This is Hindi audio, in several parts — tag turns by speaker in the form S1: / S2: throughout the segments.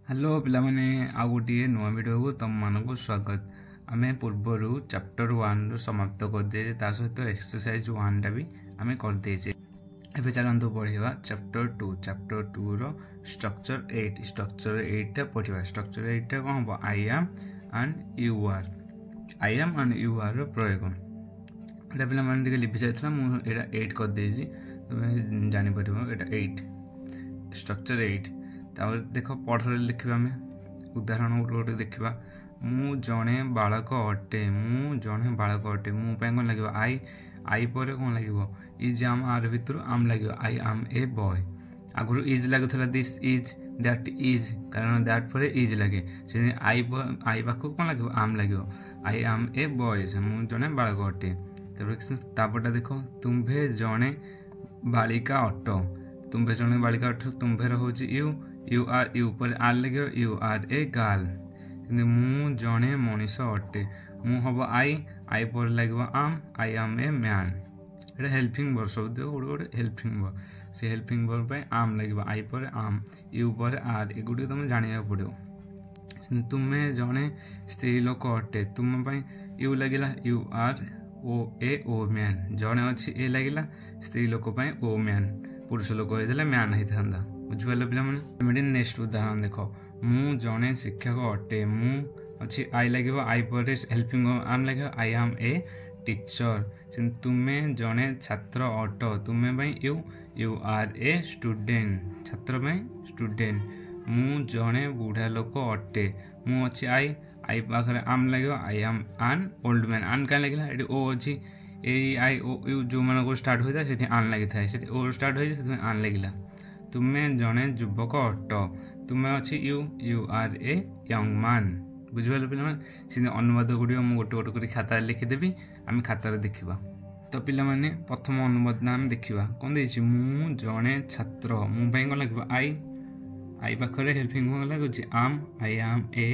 S1: हेलो पिलामाने आ गोटे नुआ वीडियो को तुम मानक स्वागत। आम पूर्वर चैप्टर 1 समाप्त करदे सहित एक्सरसाइज 1 भी आम करदेचे। एबे चलतु पढ़ा चैप्टर 2। चैप्टर 2 रो स्ट्रक्चर 8। स्ट्रक्चर 8 पढ़ा। स्ट्रक्चर 8 कौन हम I am and you are. I am and you are प्रयोग एटा पे मैंने लिखी जाता मुझे 8 करदे तुम जापर यहाँ 8 स्ट्रक्चर 8। तापर देख पढ़े लिखा आम उदाहरण गोटे गोटे देखा। मु जड़े बालक अटे। मु जड़े बालक अटे। मु कौन लगे आई। आई पर कौन लगे इज आम आर भितर आम लगे आई आम ए बॉय। आगुरी इज लगुला दिस इज दैट इज कारण दैट पर इज लगे से आई पाख कौन लगे आम लगे आई आम ए बॉय। मु जड़े बालक अटे। तापरटा देख तुम्भे जड़े बालिका अट। तुम्भे जड़े बालिका अट तुम्भे रोचे यू यू आर यू पर आर लगे यू आर ए गर्ल। मु जड़े मनीष अटे। मु हम आई आई पर लगे आम आई आम ए मैन। ये हेल्पिंग वर्ब शब्द गोटे गोटे हेल्पिंग वर्ब से हेल्पिंग वर्ब पे आम लगे आई पर आम यू पर आर एगुड़ी तुम जाना पड़ो। तुम्हें जड़े स्त्री लोक अटे। तुम यू लगे यू आर ओ ए ओ मैन। जड़े अच्छी ए लगे स्त्री लोक ओ मैन। पुरुष लोक होता मैन होता बुझिपारे पे। नेक्स्ट उदाहरण देख मु जड़े शिक्षक अटे। मु अच्छी आई लगे आई पर हेल्पिंग आम लगे आई आम ए टीचर। तुम्हें जड़े छात्र अट। तुम्हें you you are a student. छात्र स्टूडेंट। मु जड़े बुढ़ा लोक अटे। मु अच्छी आई आई पाखे आम लगे आई आम आन ओल्ड मैन। आन क्या लगे ये ओ अच्छी ए आई ओ यू जो मान स्टार्ट होता है से आन लगी था ओ स्टार्ट हो आन लगे। तुम्हें जड़े युवक अट। तुम्हें अच्छी you you are a young man. बुझिपारे पे अनुवाद गुड़िक मुझे गोटे गोटे कर खाता लिखिदेवी आम खातार देखा। तो पाने प्रथम अनुवाद आम देखा कौन दे मु जड़े छात्र। मु कौन लगे आई आई पाखे हेल्पिंग कौन लगे आम आई आम ए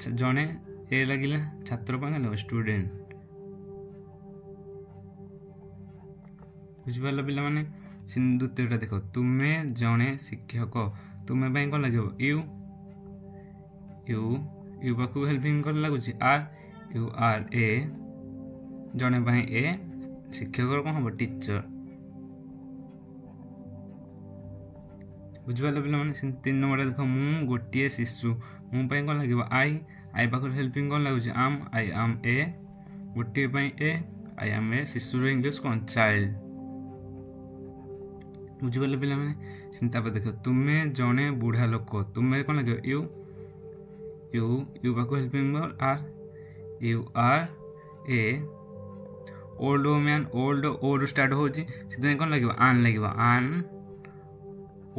S1: जड़े ए लगे छात्र लगे स्टूडेंट। बुझिपारे पे द्वितीयटा देख तुम्हें जड़े शिक्षक। तुम्हें कौन लगे यू यू यू पाख हेल्पिंग कौन लगुच आर यू आर ए जड़े ए शिक्षक कौन हम टीचर। बुझिपारे पे 3 नंबर देख मु गोटे शिशु। मु कौन लगे आई आई पाख हेल्पिंग कौन लगुच आम आई आम ए गोटे ए आई आम ए शिशुर इंग्लीश कौन चाइल्ड। बुझिपारे पे देख तुम्हें जड़े बुढ़ा लोक। तुम्हें कौन लगे यू यू यू पाख helping are you are a old man. Old old start हो कौन लगे आन लगे आन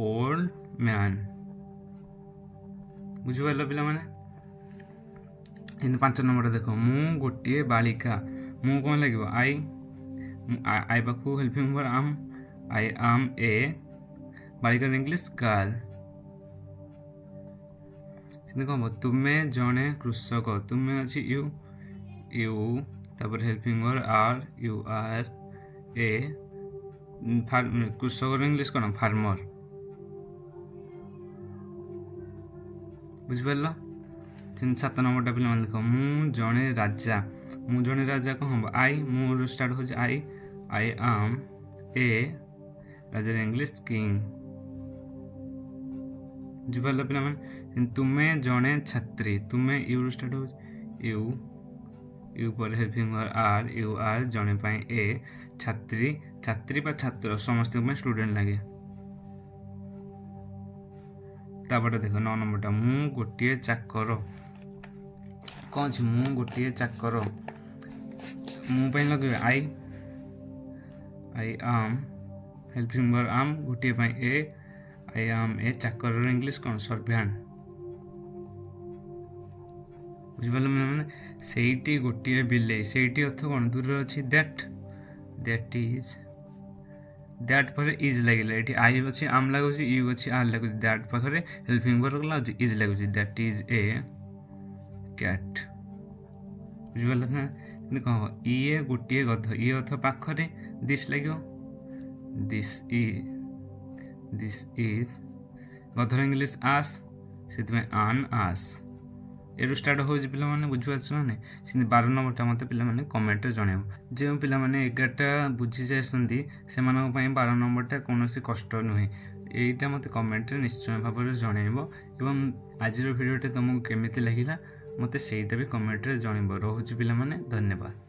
S1: ओल्ड मैन। बुझिपारे पे 5 नंबर देख मु गोटे बालिका। मु कौन लगे आई आई पाख हेल्पिंग आम आई आम ए बालिका इंग्लीश गर्ल। कह तुम्हें जड़े कृषक। तुम्हें अच्छी यू यू तापर हेल्पिंग आर यू आर ए कृषक इंग्लीश कौन फार्मर। बुझिपार 7 नंबर पे लिख मु जड़े राजा। मु जड़े राजा कौन हम आई मोर स्टार्ट हो आई am A Raja English king. बुझिपारे पे तुम्हें जड़े छात्री। तुम्हें यू स्टार्ट हो यू यू पर हेल्पिंग आर यू आर जड़े ए छात्री। छात्री बा छात्र समस्त स्टूडेंट लगे। तापर देख 9 नंबर मु गोटे चाकर। कौन मु गोटे चाकर। मु लगे आई आई आम हेल्पिंग आम गोटे ए आई आम ए चाकर इंग्लीश कौन सर्वेंट। बुझिपारे मैंने से गोटे बिले से अर्थ कौन दूर अच्छी दैट दैट इज दैट पर इज लगे ये आई अच्छी आम लगुच यू अच्छी आर लगुच दैट पाखे हेल्पिंग लगे इज लगुच दैट इज ए कैट। बुझिपारे कह ये गोटे गध। ये अर्थ पाखे दिस लगे दिस इज गधर इंग्लीश आस से आन आस एरु स्टार्ट हो पे बुझीपार ना नहीं 12 नंबरटा मत पे कमेंट जनइब जो पे 11टा बुझी जाए से 12 नंबरटा कौन कष्ट नुहे यहीटा मत कमेंट निश्चय भाव में जनइब एवं आज भिडियोटे तुमको केमी लगे मत से भी कमेंट जनइब रोचे पे धन्यवाद।